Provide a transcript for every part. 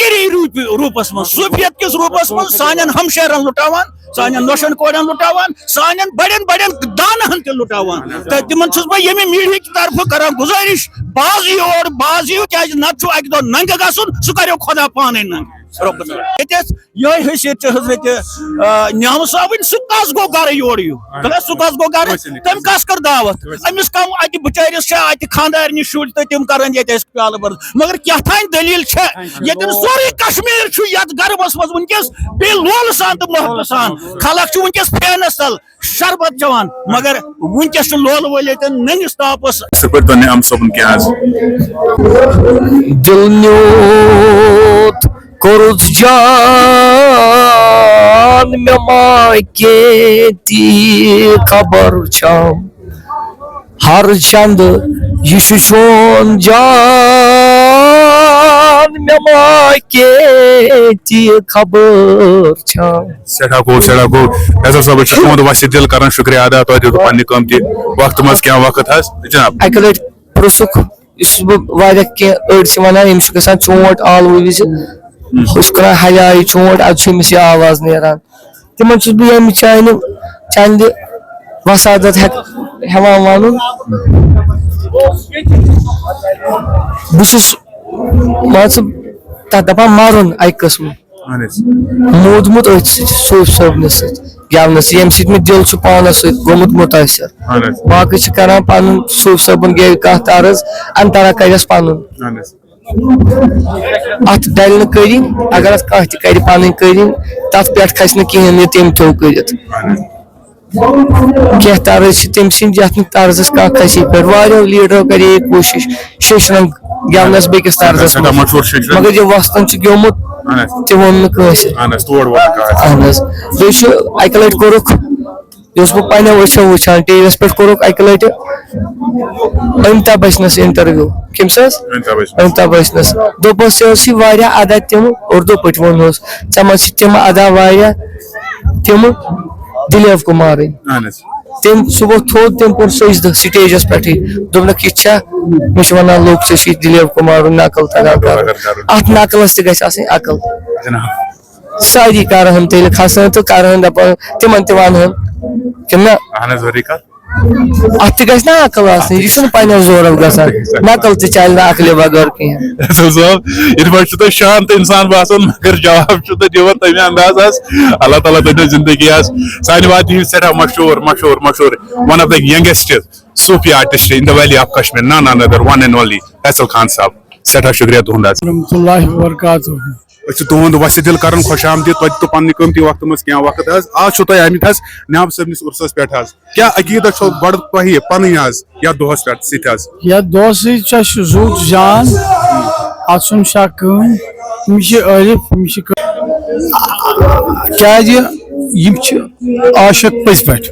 فقیری ropes من صوفیت کس ropes من سانن ہمشیرن لٹاوان سانن نوشن کورن لٹاوان سانن بڑین بڑین دانہن تہ لٹاوان تمن چھس بہ یمی میڈیا کی طرف کران گزارش باز یور کیاز نت چھو اکہ دہ ننگ گژھن سہ کریو خدا پانے ننگ یہ حیثیت حضرت نعام صاحب سہ کس گو گر یور سہ کس گو گر تم کس کر دعوت امس کم اتہ بچارس اتہ خاندارنہ شر تو تم کرن یہ پیالہ بر مگر کیا تھان دلیل یتن سوری کشمیر یت گربس مز ونکس بی لول سان تو محبت سان خلق ونکس فینس تل شربت چوان مگر ونکس لول ول یتن ننگس تاپس نعام صاحب کیا دل نیوت کورت جان مے ماکے تی خبر چھم ہر چند یہ چون جان مے ماکے تی خبر چھم سٹھا گو فیصل صاحب تہد وسیع دل کران شکریہ ادا تہ دیت پنہ قیمتی وقت مز کیا وقت جناب اکہ لٹ پرسک اس واریاہ کی أڑ چھ ونان أمس چھ گژھان چونٹ آلو وز اس کران حیائی چونٹ اد چھ أمس یہ آواز نیران تمن چھس بہ ییٚمہِ چندِ وسادت ہیوان ونُن بہ چھس مان ژٕ تتھ دپان مرُن اکہ قسم مودمت ات صوفی صٲبنس سۭتۍ گٮ۪ونس ییٚمہِ سۭتۍ مےٚ دل چھُ پانس سۭتۍ گوٚمُت مُتٲثر باقٕے چھِ کران پنُن صوفی صٲبن گیٚوِ کتھ عرض انترا کرٮ۪س پنُن ات ڈلہِ نہٕ کٔرِنۍ اگر اتھ کانٛہہ تہِ کرِ پنٕنۍ کٔرِنۍ تتھ پٮ۪ٹھ کھسہِ نہٕ کہیٖنۍ یہِ تٔمۍ تھوٚو کٔرِتھ کینٛہہ طرز چھِ تٔمۍ سٕنٛدۍ یتھ نہٕ طرزس کانٛہہ کھسہِ پٮ۪ٹھ واریاہو لیڈرو کرے کوٗشش شیشنگ گٮ۪ونس بیٚکِس طرزس مگر یہِ وۄستن چھُ گیومُت تہِ ووٚن نہٕ کٲنٛسہِ اہن حظ بیٚیہِ چھُ اکہِ لٹہِ کوٚرُکھ یہِ اوسُس بہٕ پننٮ۪و أچھو وٕچھان ٹی وی یس پٮ۪ٹھ کوٚرُکھ اکہِ لٹہِ امیتابھ بچنس انٹرویو کٔمِس حظ امیتابھ بچنس دوٚپُس ژےٚ اوسُے واریاہ ادا تِم اردو پٲٹھۍ ووٚنہوس ژےٚ منٛز چھِ تِم ادا واریاہ تِم دلیٖپ کُمارٕنۍ تٔمۍ سُہ ووٚتھ تھوٚد تٔمۍ کوٚر سجدٕ سٹیجس پٮ۪ٹھٕے دوٚپنکھ یہِ چھا مےٚ چھِ ونان لُکھ ژےٚ چھُے دلیٖپ کُمارُن نقل تگان کرُن اتھ نقلس تہِ گژھِ آسٕنۍ عقل ساری کرہن تیٚلہِ کھسہن تہٕ کرہن دپان تِمن تہِ ونہن کِنہٕ نہ اتھ تہِ گژھِ نا عقل آسٕنۍ یہِ چھُنہٕ پننٮ۪و زورو گژھان نقل تہِ چلہِ نہٕ عقلہِ بغٲر کینٛہہ یتھ پٲٹھۍ چھُ تۄہہِ شانت انسان باسان مگر جواب چھُ تُہۍ دِوان تمہِ انداز اللہ تعالیٰ تھٲیِو زندگی سانہِ وادی ہٕنٛدۍ سٮ۪ٹھاہ مشہوٗر one of the youngest Sufi artist in the valley of Kashmir none other one and only Faisal Khan sahab سٮ۪ٹھاہ شکریہ تُہُنٛد حظ ورحمۃ اللہ وبرکاتہ أسۍ چھِ تُہُنٛد وسہِ دل کران خوش آمدید توتہِ تہٕ پننہِ قۭمتی وقتہٕ منٛز کینٛہہ وقت حظ آز چھُو تُہۍ آمٕتۍ حظ نعام صٲبنِس عُرسس پٮ۪ٹھ حظ کیٛاہ عقیٖدت چھو بڑٕ تۄہہِ پنٕنۍ حظ یتھ دۄہس پٮ۪ٹھ سۭتۍ حظ یتھ دۄہس سۭتۍ چھُ اسہِ زوٗ جان اتھ چھُنہٕ شک کٕہٕنۍ یِم چھِ عٲرف یِم چھِ کیٛازِ یِم چھِ عاشق پٔزۍ پٲٹھۍ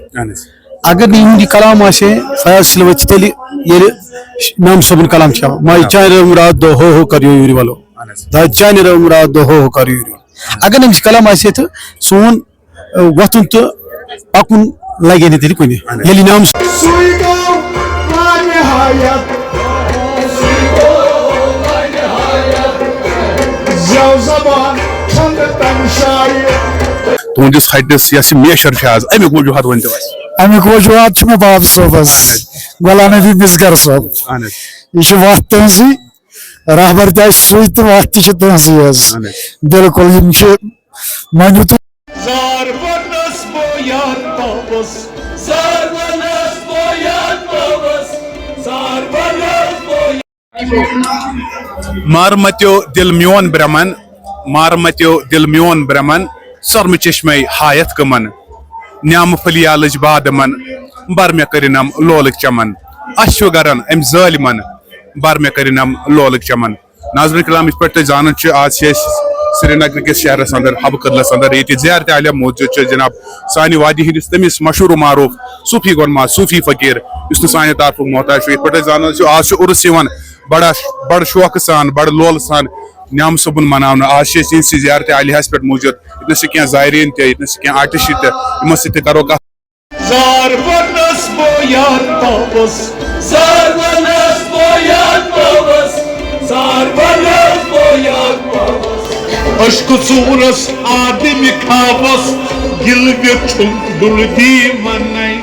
اگر نہٕ یِہُنٛد یہِ کلام آسہِ ہے فیاض سلوت چھِ تیٚلہِ ییٚلہِ نعام صٲبُن کلام چھِ ہاوان ماے چانہِ رنٛگ دۄہ ہو ہو کر یوٗرۍ ولو دا چانہِ رنٛگ دۄہ ہو ہو کر یوٗرۍ اگر نہٕ أمِس کلام آسہِ ہے تہٕ سون وۄتھُن تہٕ پکُن لگہِ نہٕ تیٚلہِ کُنہِ ییٚلہِ نعام تُہنٛدِس ہٹِس یۄس یہِ میچر چھِ آز امیُک وجوہات ؤنۍتو اَسہِ امیُک وجوہات چھُ مےٚ باب صٲبس غلام نبی مِسگر صٲب یہِ چھُ وتھ تُہنٛزٕے رہبر تہِ آسہِ سُے تہٕ وتھ تہِ چھِ تُہنٛزٕے حظ بِلکُل یِم چھِ مٲنِو تُہۍ مار متیو دل میون برمن مار متیو دل میون برمن سرمہ چشمے ہایت کمن نعام پھلی آلج بادمن بر مے کرنم لولک چمن اشو گرن ام ظالمن بر مے کرنم لولک چمن ناظرین کرام اس پہ زانن آج سری نگر کس شہرس اندر حب قدلس اندر یہ زیارت عالیہ موجود جناب سانہ وادی ہندس تمس مشہور و معروف صوفی گونما صوفی فقیر اس سانہ طرف محتاج یہ پہ زانان آج عرس بڑ شوق سان بڑ لول سان نعام صبن مناؤن آج زیارت عالیہ پہ موجود یتنس کی زائرین تنس کی آرٹسٹ تمو سی کرو Aşkı suğras ademi kavas Gilvi çundul divanay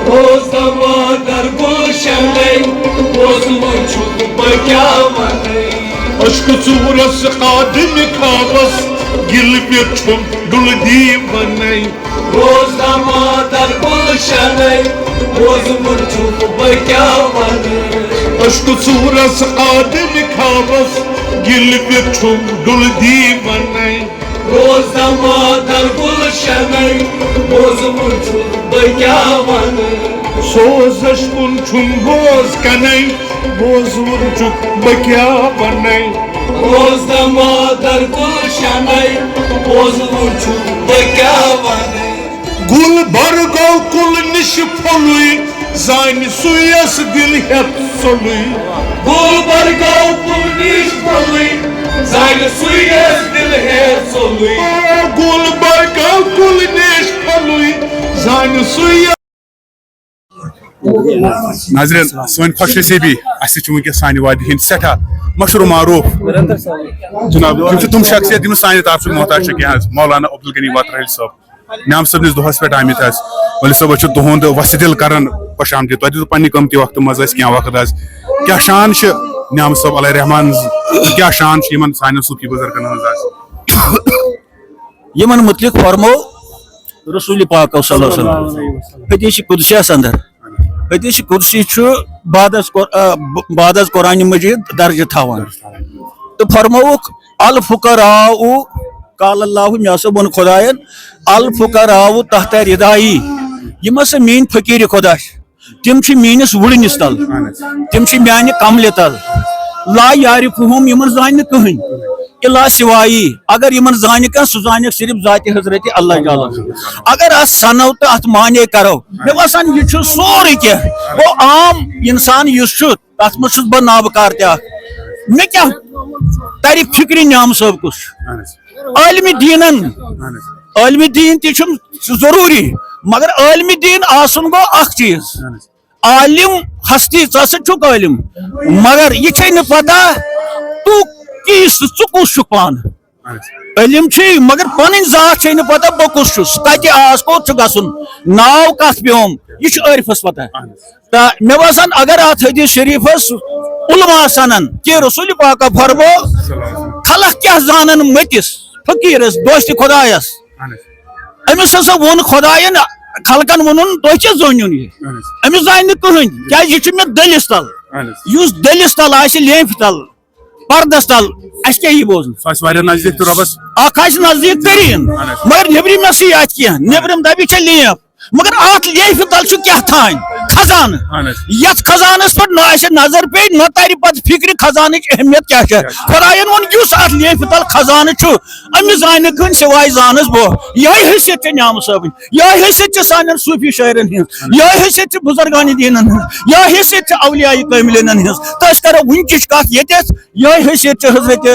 Bozama dar gulşeney Bozma çok bakavanay Aşkı suğras ademi kavas Gilvi çundul divanay Bozama dar gulşeney Bozma çok bakavanay Aşkı suğras ademi kavas Gilvi çundul divanay Bozama dar gulşeney Bozma çok bakavanay Soz aşkın çun boz kanay Boz vurcuk bakyavanay Bozama dar gulşeney Bozma çok bakavanay Gul bargav kul niş poluy Zani suyas dil hep soluy Gul bargav kul niş poluy Zani suyas dil hep soluy Gul bargav kul niş poluy Zani suyas ناظرین سن خوش نصیبی اس ونکس سانہ وادی ہند سٹھا مشہور معروف جناب تم شخصیت M سانہ طرف محتاج مولانا عبدالغنی واترہل صاحب نعم صبنس دہس پہ آمت ولی صبح تہد وسہ دل کران خوش آمدید تہ دت پنہ قمتی وقت مز کیا وقت کیا شان نعم صاحب علیہ رحمان کیا شان سان صوفی بزرگن ہز یمن متعلق فرمو رسول پاک صلی اللہ علیہ وسلم حدیث قدسی اندر حدیث قدسی بعد از قرآن مجید درجہ تھاوان تو فرموک الفقراء قال اللہ مے ہسا ون خدائن الفقراء تحت ردائی یم ہسا مین فقیر خدا تم میانس وڑنس تل تم میانہ کملہ تل لا یعرفہم یمن زان کہین الا سوائی اگر یمن زان کان سہ زان صرف ذات حضرت اللہ تعالی اگر اس سنو تو ات مانے کرو مے باسان یہ سورے کیا وہ عام انسان اس تس مز بہ نابکار تہ مے کیا تری فکری نعم صاحب کس عالم دینن عالم دین تہ ضروری مگر عالم دین آسن گو اخ چیز عالم ہستی ثہ عالم مگر یہ نا پتہ تو کس ثہ پان علم مگر پن ذات نا پتہ بہ کس کتہ آس کوت گھن ناو کت پیوم یہ عارفس پتہ تو مے باسان اگر ات حدیث شریفس علماء سنن کہ رسول پاک فرمو خلق کیا زانن متس فقیرس دوست خدایس امس ہسا وون خدائن خلقن ونن تہ کیا زونن یہ امس زان کہین کیا یہ مے دلس تل اس دلس تل آس لینف تل پردس تل اس کیا یہ بوزن نزدیک تو ربس اخ نزدیک ترین مگر نیبرم نسی ات کیا نیبرم دبی چھ لیف مگر ات لیف تل کیا تھان خزان یت خزانس پہ نہ نظر پہ نہ تر پتہ فکر خزان اہمیت کیا خدائن ون اس ات لیف تل خزانہ امس زان کن سوائے زانس بہ یہ حیثیت نعم صاحب یہ حیثیت سان صوفی شاعرن ہز یہ حیثیت بزرگان دینن ہز یہ حیثیت اولیاء کاملین ہز تو اس کرو ونکش کت یت یہ حیثیت حضرت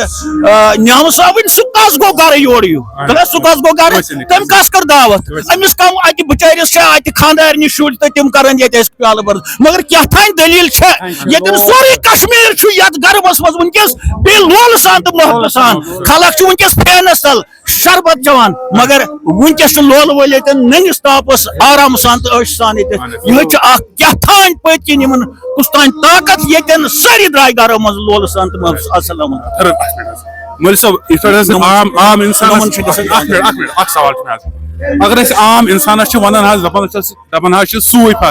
نعم صاحب سہ کس گو گر یور سہ کس گو گر تم کس کر دعوت امس کم ات بچارس ات خاندارنہ شر تو تم کرن یہ پیالہ برد مگر کیا تھان دلیل یتن سوری کشمیر یت گرمس مز ونکس بے لول سان تو محبت سان خلق ونکس فینس تل شربت چوان مگر ونکس لول ول ننگس تاپس آرام سان تو عش سان یہ کیا تھان پت کن ان کس تان طاقت یتن ساری درائے گرو مز لول سان تو محبت السلام مول صاحب عام انسان سوال اگر عام انسان ونان دپان سوپ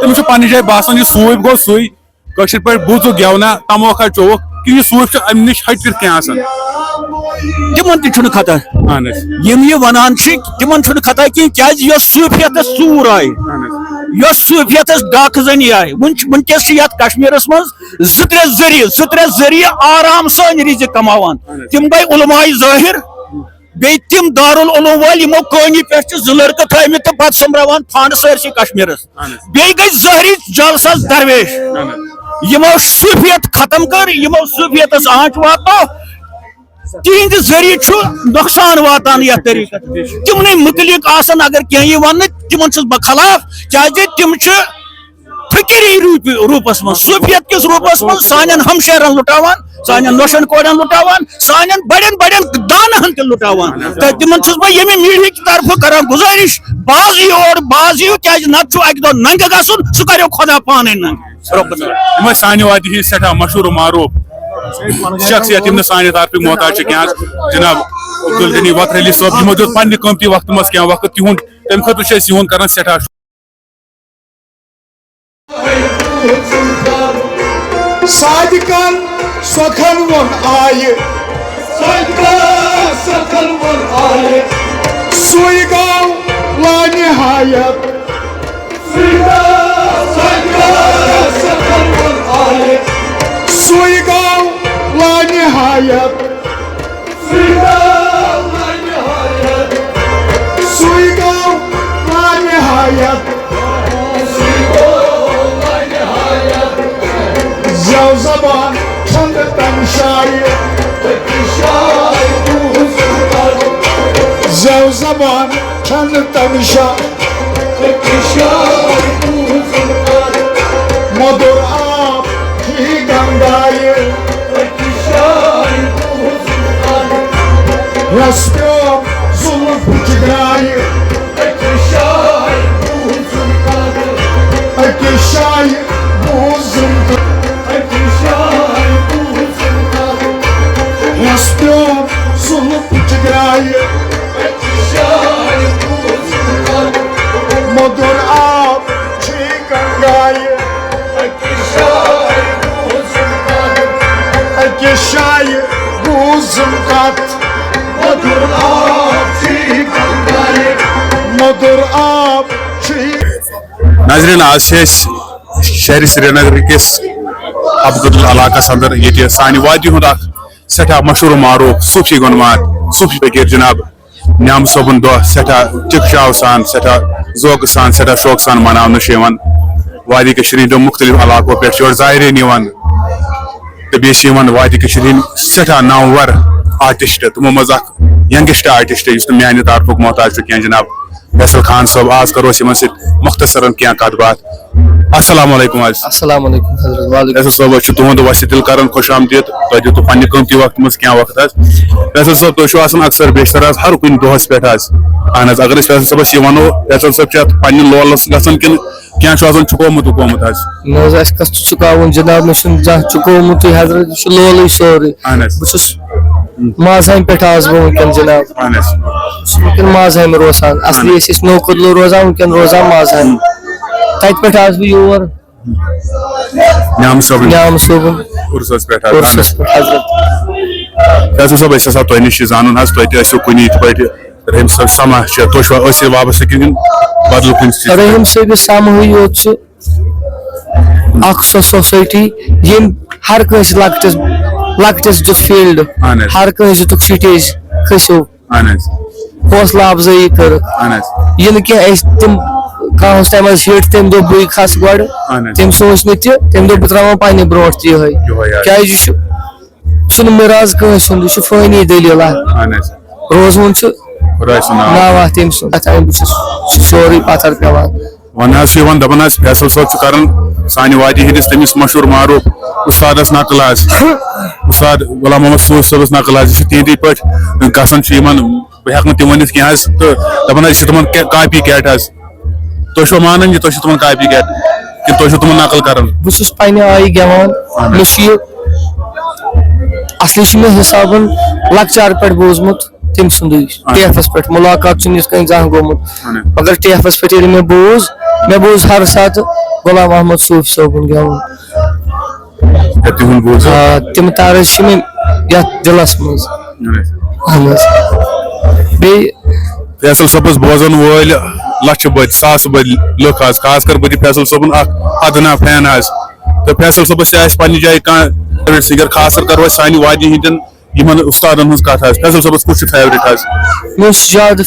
تمس پنہ جائے باسان یہ سوپ گو سوئی کشر پہ بوزک گیونا تموکھا چوک کہ یہ سوپ ام نش ہٹ کی تمن تہ خطا یم یہ ونان تمن خطا کی صوفیت ژور آئی یس صوفیت ڈاک زنی آئی ونکس یت کشمیرس مز زٕ ترٛےٚ ذریعہ آرام سان رزق کماوان تم گئی علماء ظاہر بی تم دارالعلوم ول یمو کٲنی پہ زٕ لڑکہٕ تھٲمٕتۍ تہٕ پتہٕ سومبراوان فنڈ سٲرسٕے کشمیرس بیٚیہِ گٔے ظٲہری جلسس درویش یمو صوفیت ختم کر یمو صوفیتس آنچ واتو تہند ذریعہ نقصان واتان یتھ طریقہ تمن متعلق آسن اگر کی ون تمن چھس بہ خلاف کیازِ تم فکری روپس من صوفیت کس روپس من سان ہمشیرن لٹاوان سان نوشن کورن لٹاوان سان بڑین بڑین دانہن تہ لٹاوان تہ تمن چھس بہ یمی میڈیا کی طرف کران گزارش باز یور باز یو کیاز نت چھو اکہ دہ ننگ گژھن سہ کریو خدا پانے ننگ رب یہ سانہ وادی ہند سٹھا مشہور و معروف شخصیت یم سانہ طرف محتاج کیا جناب عبدالغنی وقر علی صاحب یمو دیت پنہ قیمتی وقت مز کیا وقت تہند تمہ خاطر یہن کران سٹھا صادقن سکھن ون آئے سکھن ون آئے سوئی گاؤں لانہایت سکھن ون آئے سوئی گاؤں لانہایت سوئی گاؤں لانہایت زو زبان چند تمشائی زو زبان چند تمشا مدر آب کی گنگائی رسپیو ظلم پچگرائی اکشائی بوزم رسپیو ظلم پچگرائی مدر آب کی گنگائی اکشائی بوزم کت مدر آب کی گنگائی مدر آب کی ناظرین آج شہر سری نگر کس ابگل علاقہ اندر یہ سانہ وادی ہند سٹھا مشہور و معروف صوفی گنمات صوفی فقیر جناب نعام صبن دہ سٹھا چکشاو سان سٹھا ذوق سان سٹھا شوق سان مناون وادی کشیر مختلف علاقوں پہ زائرین تو بیس وادی کشیر سٹھا نامور آرٹسٹ تمو مز ینگسٹ آرٹسٹ اس میانہ طرف محتاج کی جناب فیصل خان صاحب آج کرو مختصراً کیا کت بات السلام علیکم السلام علیکم حضرت فیصل صاحب تہد وسط دل کران خوش آمدید تہ دتو پنہ قیمتی وقت مز کیا وقت فیصل صاحب تھی آسان اکثر بیشتر ہر کن دہس پہ اہن اگر فیصل صاحب یہ ونو فیصل صاحب چھ پنہ لولس گھن کن کیا چکومت وکومت کت چکاون جناب مے زان چکومت حضرت لول سوری بس مازہم پہ بہ ونکن جناب ونکن مازہم روزان اصلی نوکر روزان ونکن روزان مازہم تت پہ بہ یور نعام صبن عرسس پہ عرسس پہ حضرت فیصل صاحب اس تہ نش زان تہ تہ کن یت پہ رحیم صاحب سما تھی وابستہ کن بدل کن رحیم صاحب سما یوت اخ سو سوسائٹی یم ہر کنس لکٹس دت فیلڈ ہر کنس دت سٹیج کھسو حوصلہ افزائی کر یہ تم کھاس ٹائم ہٹ تم دہ بے کھس گۄڈٕ تم سوچ نہ تم دہ بہ ترٛاوان پننہِ برونٛٹھ تہِ یِہوے کیازِ یہِ چھُنہٕ مِراز کٲنٛسہِ ہُنٛد یہِ چھُ فٲنی دٔلیٖل روزوُن چھُ ناو اَتھ تٔمۍ سُنٛد اَتھ بہٕ چھُس سورُے پتھر پیوان ون دپان فیصل صٲب کران سانہ وادی ہندس تمس مشہور معروف استادس نقل استاد غلام محمد صوفی صٲبس نقل یہ تہندی پہ گھان بہ ہیٚکہٕ تم ورنت کی تو دپان تمن کاپی کیٹ تھی چھو مانان یہ تھی تمن کاپی کیٹ کہ تھی تمن نقل کران بہ چھُس پننہِ آیہِ گٮ۪وان مےٚ چھُ یہِ اصلی چھُ مےٚ حسابن لۄکچار پٮ۪ٹھ بوٗزمُت تٔمۍ سُنٛدُے ٹیفس پٮ۪ٹھ مُلاقات چھُنہٕ یِتھ کٔنۍ زانٛہہ گوٚمُت مگر ٹیفس پٮ۪ٹھ ییٚلہِ مےٚ بوٗز ہر ساتہٕ غلام محمد صوفی صٲبُن گٮ۪وُن تِم تارٕز چھِ مےٚ یتھ دلس منٛز اہن حظ بیٚیہِ فیصل صٲبس بوزن وٲلۍ لچھ بٔدۍ ساس بٔدۍ لُکھ حظ خاص کر بہٕ فیصل صٲبُن اکھ ادنا فین حظ تو فیصل صٲبس تہِ آسہِ پننہِ جایہِ کانٛہہ سِنگر خاص کر کرو أسۍ سانہِ وادی ہٕنٛدٮ۪ن یِمن استادن ہٕنٛز کتھ حظ فیصل صٲبس کُس چھُ فیورٹ حظ مےٚ اوس زیادٕ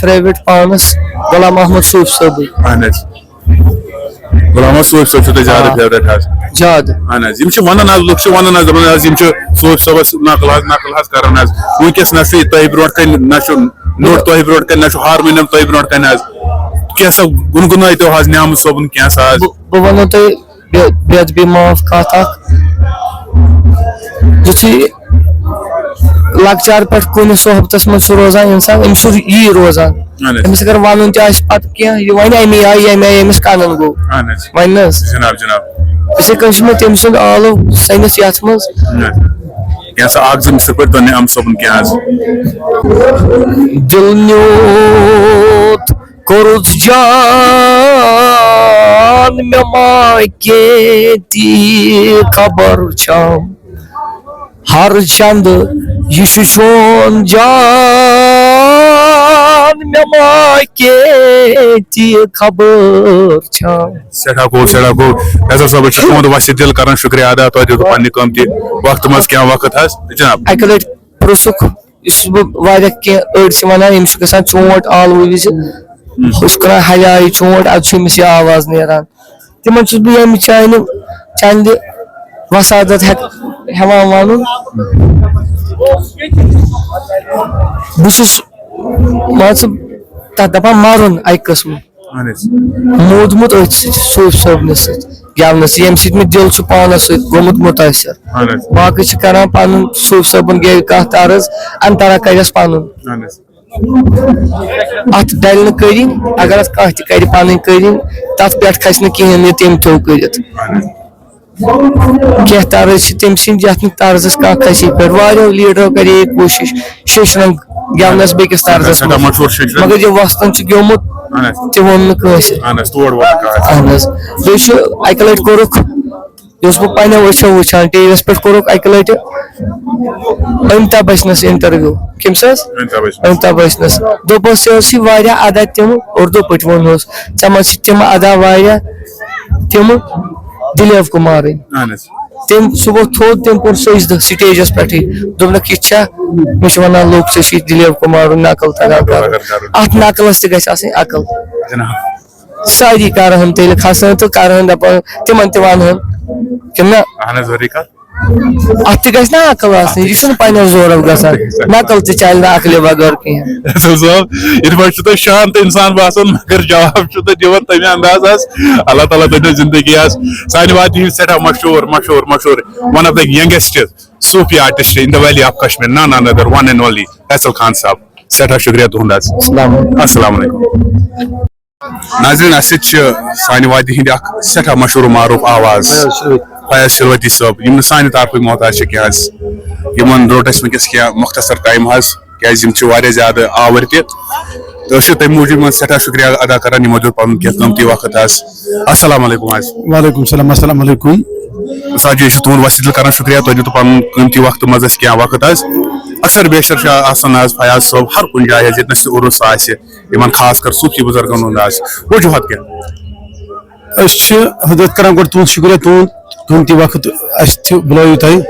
فیورٹ پانس غلام محمد صوفی صٲبٕے اہن حظ غلام محمد صوفی صٲب چھُ تۄہہِ زیادٕ فیورٹ حظ زیادٕ اہن حظ یِم چھِ ونان حظ لُکھ چھِ ونان حظ دپان حظ یِم چھِ صوفی صٲبس نقل حظ کران حظ وٕنکیٚس نہ چھُ تۄہہِ برونٛٹھ کنہِ نہ چھُ نوٚٹ تۄہہِ برونٛٹھ کنہِ نہ چھُ ہارمونیم تۄہہِ برونٛٹھ کنہِ حظ کینٛژھا گُنگُنٲیتو حظ نعام صٲبُن کینٛژھا حظ بہٕ ونو تۄہہِ بے ادبی معاف کتھ اکھ یُتھُے لکچار پہ کن صحبتس من روزان انسان امس یی روزان امس اگر ون پتہ کی یہ ون امی آئی امی آئی امس کنن گو ون جناب جناب اسی کن میں تم سند آلو سنس یت مز کیسا اگ زم سپر تنے ام صبن کیا دل نیوت کورت جان مے ماکے تی خبر چھام ہر چند یہ چون جان مے ماکے تی خبر چھام سیٹھا کو فیصل صاحب تہد وسیع دل کران شکریہ ادا تہ دیت پنہ قیمتی وقت مز کیا وقت حس جناب اکہ لٹ پرسک اس واریاہ کی أڑ ونان یمس گژھان چونٹ آلو وز اس کران حیائی چونٹ اد امس یہ آواز نیران تمن چھس بہ ییٚمہِ چندِ وسادت ہیوان ون بہس مان ژٕ تتھ دپان مرن اکہ قسم مودمت ات صوفی صٲبنس سۭتۍ گیونس ییٚمہِ سۭتۍ مےٚ دل چھُ پانس سۭتۍ گوٚمُت مُتٲثر باقٕے چھِ کران پنُن صوفی صٲبن گے کانٛہہ طرز انترا کرٮ۪س پنُن ات ڈلہِ نہٕ کٔرِنۍ اگر اتھ کانٛہہ تہِ کرِ پنٕنۍ کٔرِنۍ تتھ پٮ۪ٹھ کھسہِ نہٕ کہیٖنۍ یہِ تٔمۍ تھوٚو کٔرِتھ کینٛہہ طرز چھِ تٔمۍ سٕنٛدۍ یتھ نہٕ طرزس کانٛہہ کھسی پٮ۪ٹھ واریاہو لیڈرو کرے کوٗشش شیشنگ گیونس بیٚکِس طرزس مگر یہِ وۄستن چھُ گیومُت تہِ ووٚن نہٕ کٲنٛسہِ اہن حظ بیٚیہِ چھُ اکہِ لٹہِ کوٚرُکھ یہ بہٕ پننیو أچھو وٕچھان ٹی وی یس پٮ۪ٹھ کوٚرُکھ اکہِ لٹہِ امیتابھ بچنس انٹرویو کٔمِس حظ امیتابھ بچنس دوٚپُس ژےٚ اوسُے واریاہ ادا تِم اردو پٲٹھۍ ووٚنہوس ژےٚ منٛز چھِ تِم ادا واریاہ تِم دلیپ کُمارٕنۍ تٔمۍ سُہ گوٚو تھوٚد تٔمۍ کوٚر سجدٕ سٹیجس پٮ۪ٹھٕے دوٚپنکھ یہِ چھا مےٚ چھِ ونان لُکھ ژےٚ چھُے دلیپ کُمارُن نقل تگان کرُن اتھ نقلس تہِ گژھِ آسٕنۍ عقل ساری کرہن تیٚلہِ کھسہن تہٕ کرہن دپان تِمن تہِ ونہن کِنہٕ نہ اتھ تہِ گژھِ نا عقل آسٕنۍ یہِ چھُنہٕ پننٮ۪و زورو گژھان نقل تہِ چلہِ نہٕ عقلہِ بغٲر کینٛہہ صاحب یہ پہ تھی شانت انسان باسان مگر جواب تھی دان تمہیں انداز اللہ تعالیٰ تھو زندگی سانہ وادی ہند سٹھا مشہور مشہور مشہور one of the youngest Sufi artist in the valley of Kashmir none other one and only Faisal Khan sahab سٹھا شکریہ تہد السلام علیکم ناظرین اس سانہ وادی ہند سٹھا مشہور معروف آواز فیاض شلوتی صاحب یم سانہ طرف محتاج یمن روٹس ونکس کیا مختصر ٹائم کیازِ واریاہ زیادہ آور تو تمہ موجود سٹھا شکریہ ادا کران یمو دیت پن قیمتی وقت السلام علیکم وعلیکم السلام السلام علیکم سر جی تہد وسیع دل کران شکریہ تہ دیت پن قیمتی وقت مز کیا وقت اکثر بیشتر آسان فیاض صاحب ہر کن جائے یتنس عرس آن خاص کر صوفی بزرگن ہند وجوہات کیا حضرت کران گۄڈٕ تُہُنٛد شُکریہ تُہُنٛد قۭمتی وقت اَسہِ تہِ بُلٲیِو تۄہہِ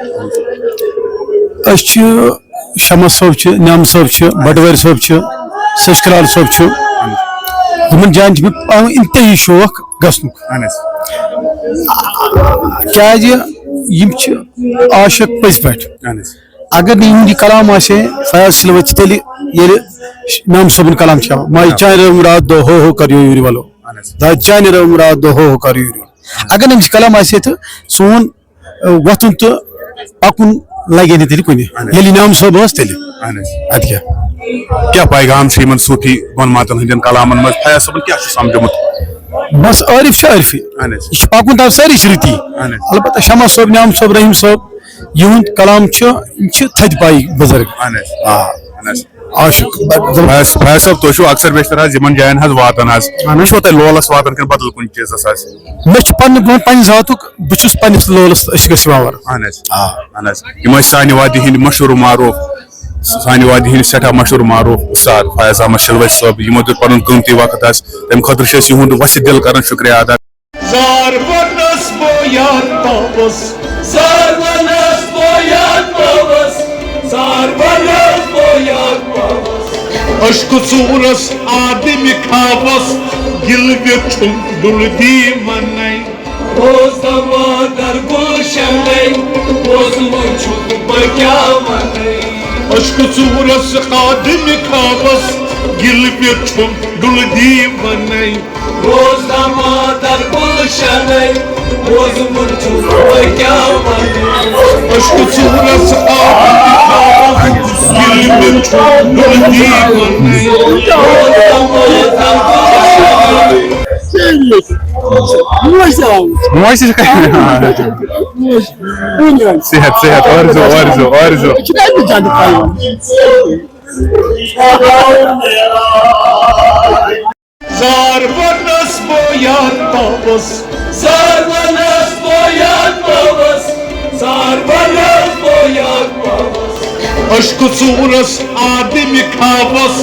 أسۍ چھِ شمع صٲب چھِ نعم صٲب چھِ بٹوٲرۍ صٲب چھِ سچکلال صٲب چھُ یِمن جایَن چھُ مےٚ پَنُن اِنتہٲیی شوق گژھنُک کیازِ یِم چھِ عاشق پٔزۍ پٲٹھۍ اگر نہٕ یِہُنٛد یہِ کلام آسہِ ہے فیاض شلوت تیٚلہِ ییٚلہِ نعم صٲبُن کلام چھُ یِوان ماے چانہِ رات دۄہ ہو ہو کر یوٗرۍ وَلو دا چانہِ رات دۄہ ہو ہو کر یوٗرۍ اگر نہٕ أمِس کلام آسہِ ہے تہٕ سون وۄتھُن تہٕ پکُن لگہِ نہٕ تیٚلہِ کُنہِ ییٚلہِ نعم صٲب ٲس تیٚلہِ اَدٕ کیٛاہ پیغام چھُ یِمن صوفی گۄنماتن ہٕنٛدٮ۪ن کلامن منٛز فیاض صٲبن کیٛاہ چھُ سمجھومُت بس عارف چھُ عارفی یہِ چھُ پکُن تام سٲری چھِ رٕتی البتہ شمع صٲب نعم صٲب رحیٖم صٲب یِہُنٛد کلام چھُ یِم چھِ تھدِ پایہِ بُزرگ عاشق فیاض صٲب تُہۍ چھِو اکثر بیشتر یِمن جاین واتان یہِ چھُوا تۄہہِ لولس واتان کِنہٕ بدل کُنہِ چیٖزس مےٚ چھُ پننہِ ذاتُک بہٕ چھُس پننِس لولس أشکس یِوان اہن حظ یِم ٲسۍ سانہِ وادی ہٕنٛدۍ مشہوٗر معروف سانہِ وادی ہٕنٛدۍ سٮ۪ٹھاہ مشہوٗر معروف استاد فیاض احمد شلوتی صٲب یِمو دیُت پنُن قۭمتی وقت تمہِ خٲطرٕ چھِ أسۍ یِہُنٛد وسیع دل کران شُکریہ ادا اشک ژوٗرس آدمہِ خابس گِلوِ چھُم دُردی ونَے اشک ژوٗرس آدمہِ خابس گل بچھن دل دیوانائی روز دمادر گلشنائی روز منچو کیا بنے عشق صورت آب گل بچھن دل دیوانائی روز دمادر گلشنائی صحت صحت اور جو زار ونس بویان پاوس زار ونس بویان پاوس زار ونس بویان پاوس عشق صورت آدم کھاوس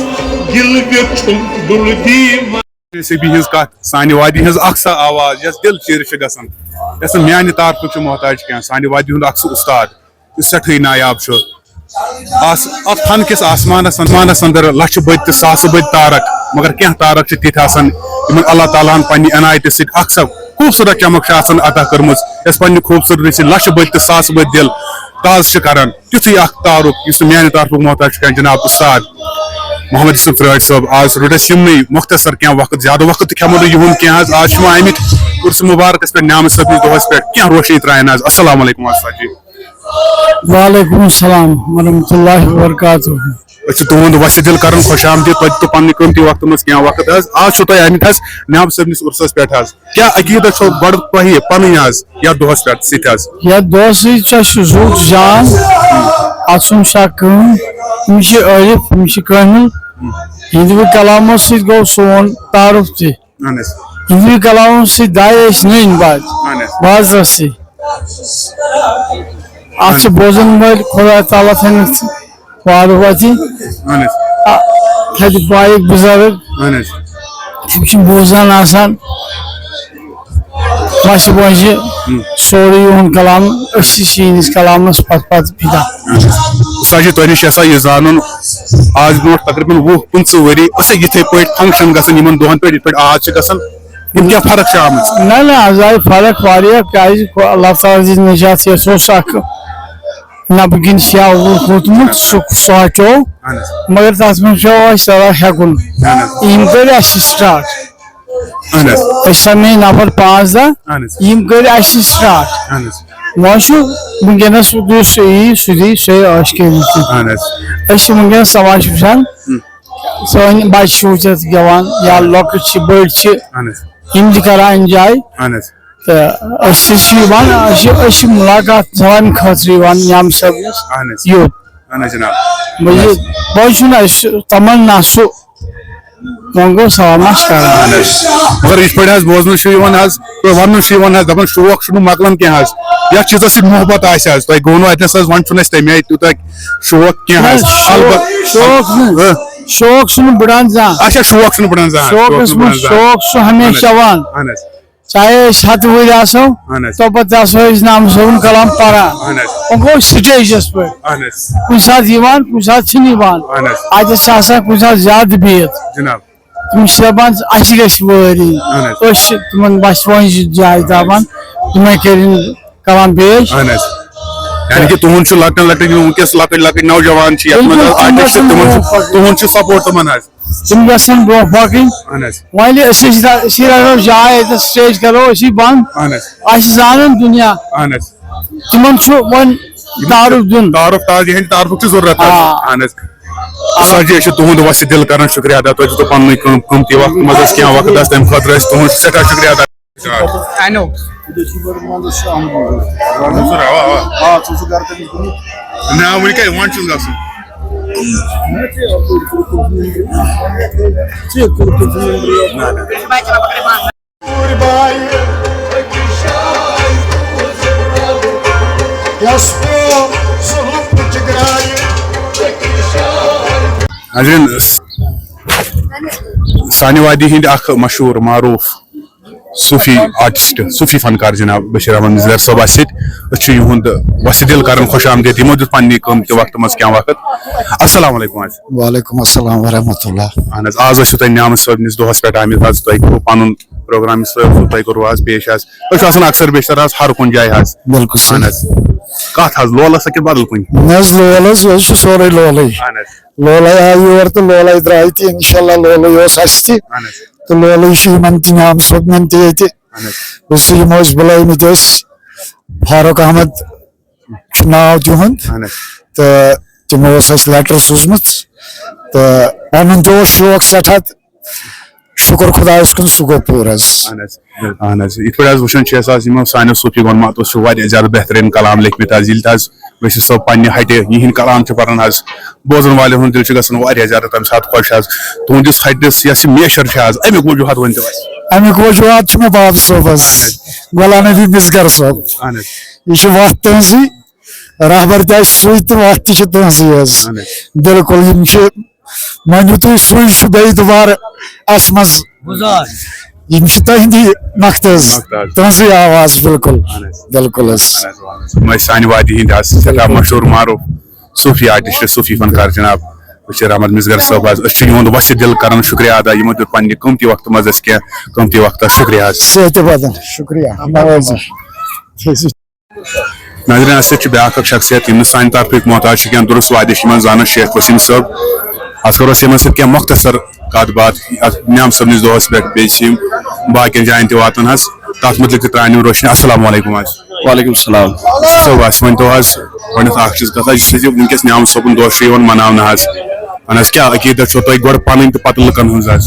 گل بچھن دل دیوانائی سبی ہز کت سانہ وادی ہز اکھ سا آواز یس دل چیر گژھان یس میانہ طرفک محتاج کیا سانہ وادی ہند اکھ استاد سٹھے نایاب ات فن کس آسمانس اندر لچھ بد تو ساس بد تارک مگر کیا تارک تھی آسان اللہ تعالیٰ ہن پنہ عنایت سۭتۍ اکھ سا خوبصورت چمک عطا کٔرمٕژ یس پنہ خوبصورتی سۭتۍ لچھ بد تو ساس بد دل تازہ کران تیُتھُے اکھ تارک یُس میانہ طرفک محتاج کیا جناب استاد محمد یوسف فرٲج صٲب آز روٚٹ اَسہِ یِمنٕے مختصر کینٛہہ وقت زیادٕ وقت تہِ کھٮ۪مو نہٕ یِہُنٛد کینٛہہ حظ آز چھِ وۄنۍ آمٕتۍ عُرسہِ مُبارکس پٮ۪ٹھ نعمت صٲبنِس دۄہس پٮ۪ٹھ کینٛہہ روشنی ترٛایَن حظ السلام علیکم استاد جی وعلیکم السلام ورحمۃ اللہ وبرکاتہ أسۍ چھِ تُہُنٛد وسہِ دِل کران خۄش آمدید توتہِ تہٕ پننہِ قۭمتی وقتہٕ منٛز کینٛہہ وقت حظ آز چھُو تۄہہِ آمٕتۍ حظ نعمت صٲبنِس عُرسس پٮ۪ٹھ حظ کیٛاہ عقیٖدت چھو گۄڈٕ تۄہہِ پنٕنۍ حظ یتھ دۄہس پٮ۪ٹھ سۭتۍ حظ یتھ دۄہس سۭتۍ چھُ اَسہِ ضوٚرتھ جان اتھ چھُنہٕ شک کٕہٕنۍ یِم چھِ عٲرِف یِم چھِ کٲمِل ہِنٛدوی کلامو سۭتۍ گوٚو سون تعارُف تہِ اہن حظ ہِنٛدوی کلامو سۭتۍ دایہِ أسۍ نٔنۍ بازرسٕے اتھ چھِ بوزن وٲلۍ خۄدا تعالیٰ تھٲینَکھ وارٕ وتی اہن حظ تھدِ پایِک بُزرگ اہن حظ تِم چھِ بوزان آسان وَسہِ وۄنۍ سورُے یِہُنٛد کلام أسۍ تہِ چھِ یِہنٛدِس کلامس پتہٕ فِدا استاد جی تۄہہِ نِش یژھان یہِ زانُن آز برونٛٹھ تقریٖبن 20-25 ؤری ٲسۍ یِتھٕے پٲٹھۍ فنکشن گژھان یِمن دۄہن پٮ۪ٹھ یِتھ پٲٹھۍ آز چھِ گژھان یِم کیٛاہ فرق چھِ آمٕژ نہ آز آیہِ فرق واریاہ کیازِ اللہ تعالیٰ دِژ نجات یس اوس اکھ نبہٕ کِنۍ شاہ کھوٗتمُت سُہ ہٹیو مگر تتھ منٛز پیٚو اَسہِ تھوڑا ہٮ۪کُن یِم کٔرۍ اَسہِ سٹاٹ أسۍ سمے نفر 5 دہ یِم کٔرۍ اَسہِ سٹاٹ وۄنۍ چھُ وٕنکیٚنس یُس سُہ یی سُہ دی سُے ٲش کٔرِتھ أسۍ چھِ وٕنکیٚنس تماشہٕ وٕچھان سٲنۍ بچہِ چھِ وٕچھتھ گٮ۪وان یا لۄکٕٹۍ چھِ بٔڑۍ چھِ یِم تہِ کران اٮ۪نجاے تہٕ أسۍ چھِ یِوان أسۍ چھِ مُلاقات سانہِ خٲطرٕ یِوان نعمت صٲبنِس یوٚت وۄنۍ چھُنہٕ اَسہِ تمنا سُہ وۄنۍ گوٚو سلامت کران مگر یِتھ پٲٹھۍ حظ بوزنہٕ چھُ یِوان حظ وننہٕ چھُ یِوان حظ دپان شوق چھُنہٕ مۄکلان کینٛہہ حظ یتھ چیٖزس سۭتۍ محبت آسہِ حظ تۄہہِ گوٚو نہٕ اتنس حظ وۄنۍ چھُنہٕ اَسہِ تمہِ آیہِ تیوٗتاہ شوق کینٛہہ حظ شوق چھُنہٕ بٕڑان زانٛہہ اچھا شوق چھُنہٕ بڑان زانٛہہ شوقس منٛز شوق چھُ ہمیشہِ چوان چاہے أسۍ 100 ؤری آسو توپتہٕ آسو أسۍ نعمت صٲبُن کلام پران وۄنۍ گوٚو سٹیجس پٮ۪ٹھ کُنہِ ساتہٕ یِوان کُنہِ ساتہٕ چھِنہٕ یِوان اتٮ۪تھ چھِ آسان کُنہِ ساتہٕ زیادٕ بِہِتھ تِم چھِ دپان اَسہِ گژھِ وٲرۍ یِنۍ أسۍ چھِ تِمن بس وۄنۍ جایہِ دپان تِمے کٔرِنۍ کلام پیش یعنی کہ تُہُنٛد چھُ لۄکٹٮ۪ن لۄکٹٮ۪ن یِم وٕنکیٚس لۄکٕٹۍ لۄکٕٹۍ نوجوان چھِ یتھ منٛز تُہُنٛد چھُ سپورٹ تِمن حظ تِم گژھن برونٛہہ پکٕنۍ وۄنۍ أسۍ رٹو جاے اَتٮ۪تھ سٹیج کرو أسی بنٛد اَسہِ زانن دُنیا تِمن چھُ وۄنۍ تعارُف دیُن یِہنٛدِ تعارفُک چھُ ضروٗرت اہن حظ استاد جی أسۍ چھِ تُہُنٛد وسہِ دِل کران شُکریہ ادا تۄہہِ دِتوٕ پننُے قۭمتی وقت منٛز اَسہِ کینٛہہ وقت حظ تمہِ خٲطرٕ أسۍ تُہُنٛد سٮ۪ٹھاہ شُکریہ ادا نہ وُنہِ کتہِ وۄنۍ چھُس گژھُن حضرین سانہِ وادی ہٕنٛدۍ اکھ مشہوٗر معروٗف صوٗفی آرٹسٹ صوٗفی فنکار جناب بشیر احمد مزدار صٲبس سۭتۍ أسۍ چھِ یِہُنٛد وسہِ دِل کران خۄش آمدید یِمو دیُت پننہِ قۭمتی وقتہٕ منٛز کینٛہہ وقت السلام علیکم حظ وعلیکم السلام ورحمۃ اللہ اہن حظ آز ٲسِو تُہۍ نعمت صٲبنِس دۄہس پٮ۪ٹھ آمٕتۍ حظ تۄہہِ کوٚروٕ پنُن پروگرام تۄہہِ کوٚروٕ حظ پیش حظ أسۍ چھِ آسان اکثر بیشتر حظ ہر کُنہِ جایہِ حظ بالکل اہن حظ کتھ حظ لولس کِنہٕ بدل کُنہِ نہ حظ لول حظ چھُ سورُے لولٕے لولے آئی یور تو لولے درٛاے تہِ انشاءاللہ لولے اوس اَسہِ تہِ تہٕ لولے چھُ یِمن تہِ نعام صٲبنٮ۪ن تہِ ییٚتہِ بس یِم ٲسۍ بُلٲومٕتۍ ٲسۍ فاروق احمد چھُ ناو تِہُنٛد تہٕ تِمو اوس اَسہِ لیٹر سوٗزمُت تہٕ پنُن تہِ اوس شوق سٮ۪ٹھاہ شُکر خۄدایس کُن سُہ گوٚو پوٗرٕ حظ. اہن حظ یِتھ پٲٹھۍ حظ وٕچھان چھِ أسۍ حظ یِمو سانیو صوفی گۄلماتو چھُ واریاہ زیادٕ بہتریٖن کلام لیکھمٕتۍ حظ ییٚلہِ تہِ حظ بٔشیٖر صٲب پننہِ ہٹہِ یِہِنٛدۍ کلام چھِ پران حظ بوزن والٮ۪ن ہُنٛد دِل چھُ گژھان واریاہ زیادٕ تمہِ ساتہٕ خۄش حظ تُہنٛدِس ہٹِس یۄس یہِ میچھر چھِ حظ امیُک وجوٗہات ؤنۍتو اَسہِ. امیُک وجوٗہات چھُ مےٚ باب صٲب حظ غلام نبی مِسگر صٲب یہِ چھِ وَتھ تٕہنٛزٕے رہبر تہِ آسہِ سُے تہٕ وَتھ تہِ چھِ تٕہنٛزٕے حظ بِلکُل یِم چھِ مٲنِو تُہۍ سُے چھُ بیٚیہِ دُبارٕ اَتھ منٛز یِم چھِ تُہنٛدی نقطہٕ حظ تٕہنٛزٕے آواز بِلکُل بِلکُل حظ. یِم ٲسۍ سانہِ وادی ہِنٛدۍ حظ سٮ۪ٹھاہ مشہوٗر معروٗف صوفی آرٹِسٹ صوفی فنکار جناب بشیر احمد مِسگر صٲب حظ أسۍ چھِ یِہُنٛد وسہِ دِل کران شُکریہ ادا یِمو دیُت پننہِ قۭمتی وقتہٕ منٛز اَسہِ کینٛہہ قۭمتی وقتس شُکریہ حظ. صحتِ بدن شُکریہ نوٲزی. ناظریٖن اَسہِ سۭتۍ چھُ بیاکھ اکھ شخصیت یِم نہٕ سانہِ طرفٕکۍ محتاج چھِ کینٛہہ درست وادی چھِ یِمن زانان شیخ وسیٖم صٲب أسۍ کرو أسۍ یِمن سۭتۍ کینٛہہ مۄختصر کتھ باتھ نعام صٲبنِس دۄہس پٮ۪ٹھ بیٚیہِ چھِ یِم باقین جاین تہِ واتان حظ تتھ مُتعلق تہِ ترٛاون یِم روشنی. السلام علیکُم حظ. وعلیکم السلام. صٲب اَسہِ ؤنۍتو حظ گۄڈٕنیتھ اکھ چیٖز کتھ حظ یُس یہِ وٕنکیٚس نعام صٲبُن دۄہ چھُ یِوان مناونہٕ حظ اہن حظ کیٛاہ عقیٖدت چھُو تۄہہِ گۄڈٕ پنٕنۍ تہٕ پتہٕ لُکن ہٕنٛز حظ.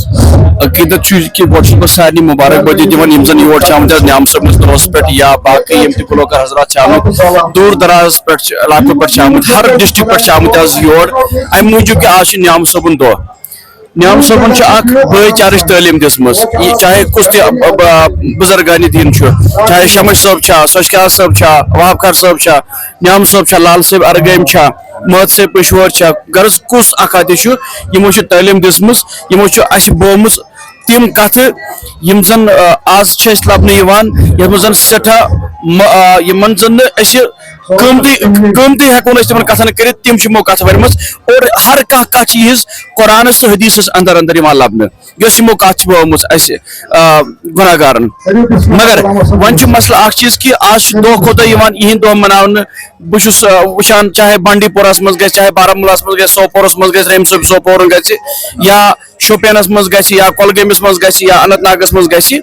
عقیٖدت چھُ کہِ گۄڈٕ چھُس بہٕ سارنٕے مُبارکبٲدی دِوان یِم زن یور چھِ آمٕتۍ حظ نعام صٲبنِس دۄہس پٮ۪ٹھ یا باقٕے یِم تہِ گُلوکار حضرات چھِ آمٕتۍ دوٗر دراز پٮ۪ٹھ علاقو پٮ۪ٹھ چھِ آمٕتۍ ہر ڈسٹرک پٮ۪ٹھ چھِ آمٕتۍ حظ یور امہِ موٗجوٗب کہِ آز چھُ نعام صٲبُن دۄہ. نعام صٲبن چھِ اکھ بٲے چارٕچ تعلیٖم دِژمٕژ چاہے کُس تہِ بُزرگانہِ دیٖن چھُ چاہے شمش صٲب چھا سوشکیار صٲب چھا وہاب خار صٲب چھا نعام صٲب چھا لال صٲب ارگٲمۍ چھا محمد صٲب پشور چھا غرض کُس اکھا تہِ چھُ یِمو چھِ تعلیٖم دِژمٕژ یِمو چھُ اَسہِ بومٕژ تِم کتھٕ یِم زن آز چھِ أسۍ لبنہٕ یِوان یتھ منٛز زن سٮ۪ٹھاہ یِمن زن نہٕ أسۍ قۭمتی ہٮ۪کو نہٕ أسۍ تِمن کتھن کٔرِتھ تِم چھِ یِمو کتھٕ ؤرمٕژ اور ہر کانٛہہ کتھ چھِ یِہنٛز قرآنس تہٕ حدیٖثس انٛدر انٛدر یِوان لبنہٕ یۄس یِمو کتھ چھِ بٲومٕژ اَسہِ گُناہ گارن. مگر وۄنۍ چھُ مسلہٕ اکھ چیٖز کہِ آز چھُ دۄہ کھۄتہٕ دۄہ یِوان یِہنٛدۍ دۄہ مناونہٕ بہٕ چھُس وٕچھان چاہے بانڈی پوراہس منٛز گژھِ چاہے بارہمولاہس منٛز گژھِ سوپورس منٛز گژھِ رحیم صٲب سوپورن گژھِ یا شوپینس منٛز گژھِ یا کۄلگٲمِس منٛز گژھِ یا اننت ناگس منٛز گژھِ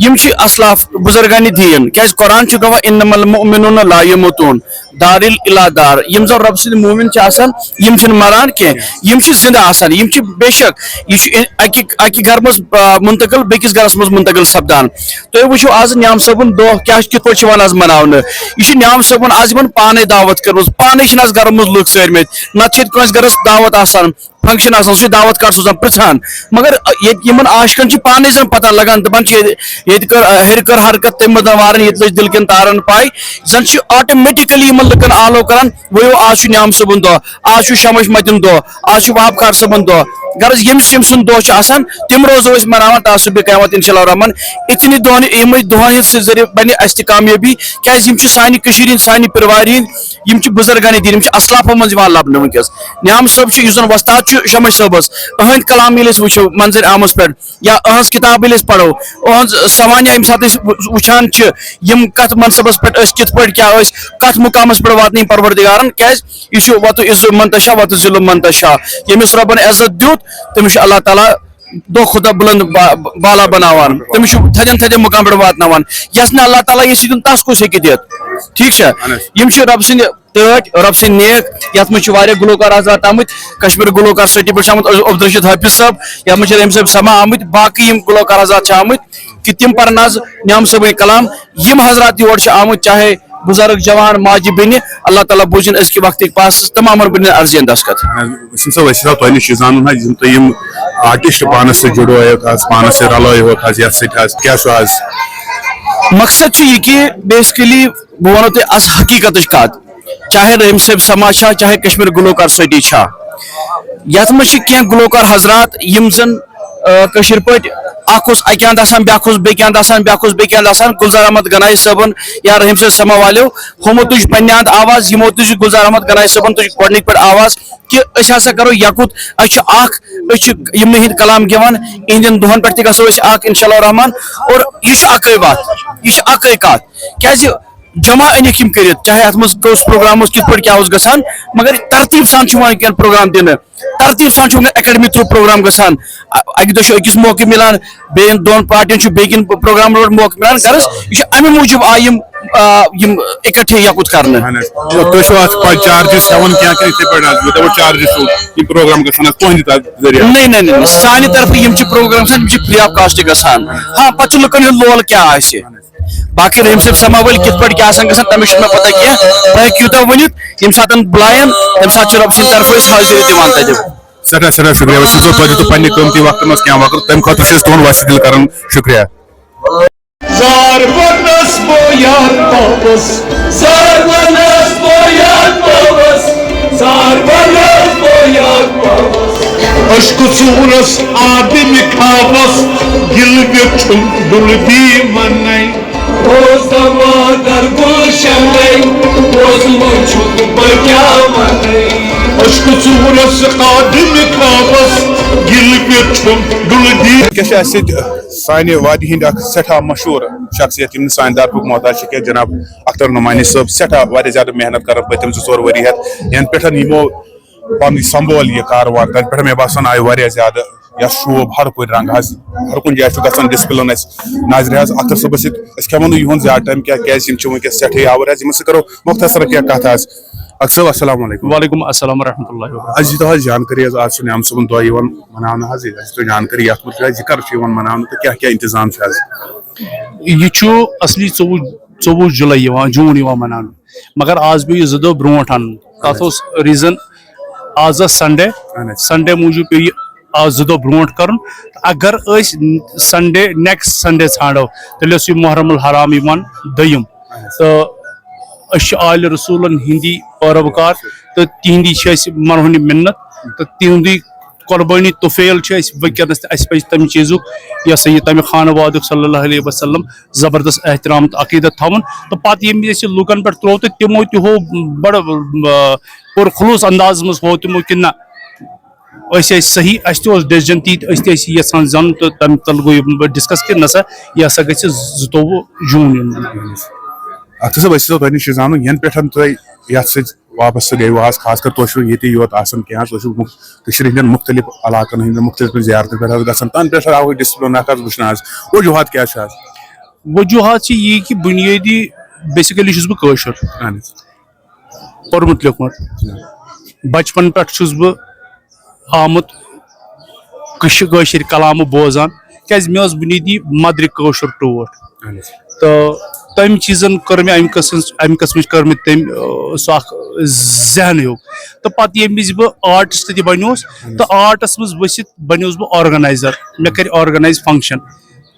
یِم چھِ اصلاف بُزرگانہِ دیٖن کیازِ قرآن چھُ دپان انما المؤمنون لا یموتون دارل الا دار یِم زن رۄبہٕ سٕنٛدۍ مومِن چھِ آسان یِم چھِنہٕ مران کینٛہہ یِم چھِ زنٛدٕ آسان یِم چھِ بے شک یہِ چھُ اکہِ گرٕ منٛز مُنتقل بیٚکِس گرس منٛز مُنتقل سپدان. تُہۍ وٕچھِو آز نعام صٲبُن دۄہ کیاہ کِتھ پٲٹھۍ چھُ یِوان آز مناونہٕ یہِ چھُ نعام صٲبن آز یِمن پانے دعوت کٔرمٕژ پانے چھِنہٕ آز گرن منٛز لُکھ سٲرمٕتۍ نتہٕ چھِ ییٚتہِ کٲنٛسہِ گرس دعوت آسان فنکشن آسان سُہ چھُ دعوت کار سوزان پرژھان مگر ییٚتہِ یِمن عاشقن چھِ پانے زن پتہ لگان دپان چھِ ییٚتہِ کٔر ہیٚرِ کٔر حرکت تمہِ مدن وارن ییٚتہِ لٔج دِل کٮ۪ن تارن پاے زن چھُ آٹومیٹکلی یِمن لُکن آلو کران وۄنۍ آز چھُ نعام صٲبُن دۄہ آز چھُ شمش متِن دۄہ آز چھُ وہاب خار صٲبُن دۄہ غرض ییٚمِس ییٚمۍ سُنٛد دۄہ چھُ آسان تِم روزو أسۍ مناوان تعصُبِ قیامت انشاء اللہ رحمان اِتنی دۄہن یِمے دۄہن ہٕنٛدۍ ذٔریعہٕ بنہِ اَسہِ تہِ کامیٲبی کیازِ یِم چھِ سانہِ کٔشیٖرِ ہٕنٛدۍ سانہِ پِروارِ ہٕنٛدۍ یِم چھِ بُزرگانہِ دیٖن یِم چھِ اصلافو منٛز یِوان لبنہٕ وٕنکیٚس. نعام صٲب چھُ یُس زن وۄستاد چھُ شمش صٲبس أہنٛدۍ کلام ییٚلہِ أسۍ وٕچھو منظر عامس پٮ۪ٹھ یا أہنٛز کِتاب ییٚلہِ أسۍ پرو أہنٛز سوانیا ییٚمہِ ساتہٕ أسۍ وٕچھان چھِ یِم کتھ منصبس پٮ۪ٹھ ٲسۍ کِتھ پٲٹھۍ کیاہ ٲسۍ کتھ مُقامس پٮ۪ٹھ واتنٲوۍ پروردِگارن کیازِ یہِ چھُ وَتہٕ عِزُ منتشا وَتہٕ ذِلُ منتشا ییٚمِس رۄبن عزت دیُت تٔمِس چھُ اللہ تعالیٰ دۄہ کھۄتہٕ دۄہ بُلند بالا بناوان تٔمِس چھُ تھدٮ۪ن تھدٮ۪ن مُقام پٮ۪ٹھ واتناوان یس نہٕ اللہ تعالیٰ یژھِ دیُن تس کُس ہیٚکہِ دِتھ ٹھیٖک چھا. یِم چھِ رۄبہٕ سٕنٛدِ تٲٹۍ رۄبہٕ سٕنٛدۍ نیک یتھ منٛز چھِ واریاہ گُلوکار حضرات آمٕتۍ کشمیٖر گُلوکار سوسایٹی پٮ۪ٹھ چھِ آمُت عبدالرشیٖد حٲفظ صٲب یتھ منٛز چھِ رحیم صٲب سما آمٕتۍ باقٕے یِم گُلوکار حضرات چھِ آمٕتۍ کہِ تِم پرن آز نعام صٲبٕنۍ کلام یِم حضرات یور چھِ آمٕتۍ چاہے بُزرگ جوان ماجہِ بیٚنہِ اللہ تعالیٰ بوٗزِن أزکہِ وقتٕکۍ پاسس تمامن بٔنِن عرضی دستخط. وسیٖم صٲب أسۍ تۄہہِ نِش یہِ زانُن حظ یِم تُہۍ یِم آرٹِسٹ پانس سۭتۍ جُڑووُکھ حظ پانس سۭتۍ رلٲیوُکھ حظ یتھ سۭتۍ حظ کیاہ چھُ حظ مقصد چھُ یہِ کہِ بیسکلی بہٕ ونو تۄہہِ آز حقیٖقتٕچ کتھ چاہے رحیم صٲب سما چھا چاہے کشمیٖر گُلوکار سوسایٹی چھا یتھ منٛز چھِ کینٛہہ گُلوکار حضرات یِم زن کٲشِر پٲٹھۍ اکھ اوس اکہِ انٛدٕ آسان بیاکھ اوس بیٚکہِ انٛدٕ آسان بیاکھ اوس بیٚکہِ انٛدٕ آسان گُلزار احمد گنایی صٲبن یا رحیم صٲب سما والیو ہومو تُج پننہِ انٛدٕ آواز یِمو تُج گُلزار احمد گنایی صٲبن تُج گۄڈنِکۍ پٲٹھۍ آواز کہِ أسۍ ہسا کرو یکُت أسۍ چھِ اکھ أسۍ چھِ یِمنٕے ہٕنٛدۍ کلام گٮ۪وان یِہنٛدٮ۪ن دۄہن پٮ۪ٹھ تہِ گژھو أسۍ اکھ انشاء اللہ رحمان اور یہِ چھُ اکٕے وتھ یہِ چھِ اکٕے کتھ کیازِ جمع انک یم کرت چاہے ات مز کس پروگرام کت پہ کیا گژھان مگر ترتیب سان ونکین پروگرام دن ترتیب سان ونکین اکیڈمی تھرو پروگرام گژھان اکہ دہ اکس موقع ملان بیٚین دون پارٹین بیٚکن پروگرام موقع ملان غرض یہ امہ موجود آئی یم اکٹھے یکت کرنے چارجز ہیوان کیا چارجز پروگرام گژھان تہندِ ذریعہ نہیں سانہ طرف یم پروگرام فری آف کاسٹ گژھان ہاں پتہ لکن ہند لول کیا آسہِ باقی رحیم صاحب سما ول کت پہ کیا گھان تمس مے پتہ کی تہ ہیٚکِو تُہۍ ؤنِتھ ییٚمہِ ساتہٕ بُلاین تمہِ ساتہٕ چھِ رۄب سٕنٛدِ طرفہٕ أسۍ حٲضری دِوان تتہِ سٹھا سٹھا شکریہ وسیم صٲب تۄہہِ دِتوٗ پننہِ قۭمتی وقتہٕ منٛز کینٛہہ وقت تمہِ خٲطرٕ چھِ أسۍ تُہُنٛد واسہِ دِل کران شکریہ Sarvanas boyat babas, Sarvanas boyat babas, Sarvanas boyat babas. aşkı suras adimi kavas, gilbi dulbi manay. Ozamadar gulşanay, Ozmu çok bakyamanay. Aşkı suras adimi kavas, gilbi dulbi. کیٛاہ چھِ اَسہِ سانہِ وادی ہٕنٛدۍ اکھ سٮ۪ٹھاہ مشہوٗر شخصیت یِم نہٕ سانہِ دربُک محتاج چھِ کینٛہہ جناب اختر نعمانی صٲب سٮ۪ٹھاہ واریاہ زیادٕ محنت کران پٔتِم 2-4 ؤری ہٮ۪تھ ینہٕ پٮ۪ٹھ یِمو پنُن سمبول یہِ کاروبار تتہِ پٮ۪ٹھ مےٚ باسان آیہِ واریاہ زیادٕ یتھ شوب ہر کُنہِ رنٛگہٕ حظ ہر کُنہِ جایہِ چھُ گژھان ڈسپلن اَسہِ ناظرِ حظ اختر صٲبس سۭتۍ أسۍ کھٮ۪مو نہٕ یِہُنٛد زیادٕ ٹایم کینٛہہ کیٛازِ یِم چھِ وٕنکیٚس سٮ۪ٹھاہ آوٕر حظ یِمن سۭتۍ کرو مختصر کینٛہہ کتھ حظ اختر صٲب السلام علیکم وعلیکم السلام ورحمۃ اللہ وبرکاتہ اَسہِ دِتو حظ جانکٲری حظ آز چھُ نعام صٲبُن دۄہ یِوان مناونہٕ حظ اَسہِ دِتو جانکٲری یتھ مُتعلِق حظ یہِ کر چھُ یِوان مناونہٕ تہٕ کیٛاہ کیٛاہ انتظام چھُ حظ یہ اصلی 24 جولائی جون منانے مگر آز پیو یہ 2 دۄہ برونٛٹھ ان تتھ اوس ریزن آز سنڈے موجود پیو یہ آز 2 دۄہ برونٛٹھ کرن اگر سنڈے نیکسٹ سنڈے ژھانڈو تیٚلہِ اوس یہ محرم الحرام یوان دوٚیِم تہٕ أسۍ آل رسولن ہندی پیروکار تو تہندی مرہون منت تو تہندی قربانی طفیل ونکس اس پہ تمہ چیز یہ سا یہ تمہ خانہ واد صلی اللہ علیہ وسلم زبردست احترام تو عقیدت تھون تو پتہ یم لکن پہ ترو تو تمو تہ ہو بڑ پرخلوص انداز مز ہو تمو کہ نہ صحیح اس تہ ڈیسیجن تیت تہ یژھان زن تو تمہ تل گو ڈسکس کہ نسا یہ ہسا گژھِ 22 جون اختر صٲب أسۍ تۄہہِ نِش زانُن ینہٕ پٮ۪ٹھ تُہۍ یتھ سۭتۍ وابستہٕ گٔیوٕ حظ خاص کر تُہۍ چھِو ییٚتی یوت آسان کینٛہہ تُہۍ چھِو کٔشیٖرِ ہٕنٛدٮ۪ن مختلف علاقن ہٕنٛدٮ۪ن مختلف زیارتن پٮ۪ٹھ حظ گژھان تَنہٕ پٮ۪ٹھ آو ڈسپلن اکھ حظ وٕچھنہٕ حظ وجوہات کیٛاہ چھِ حظ وجوہات چھِ یی کہ بُنیٲدی بیسِکلی چھُس بہٕ کٲشُر اہن حظ پوٚرمُت لیوٚکھمُت بچپن پٮ۪ٹھ چھُس بہٕ آمُت کٲشِر کلامہٕ بوزان کیٛازِ مےٚ ٲس بُنیٲدی مدرِ کٲشُر ٹوٹھ تہٕ تمہِ چیٖزن کٔر مےٚ امہِ قٕسمٕچ کٔر مےٚ تٔمۍ سُہ اکھ ذہن ہیوٗ تہٕ پتہٕ ییٚمہِ وِزِ بہٕ آرٹِسٹ تہِ بنیوس تہٕ آرٹس منٛز ؤسِتھ بنیوس بہٕ آرگنایزر مےٚ کٔرۍ آرگنایز فنکشن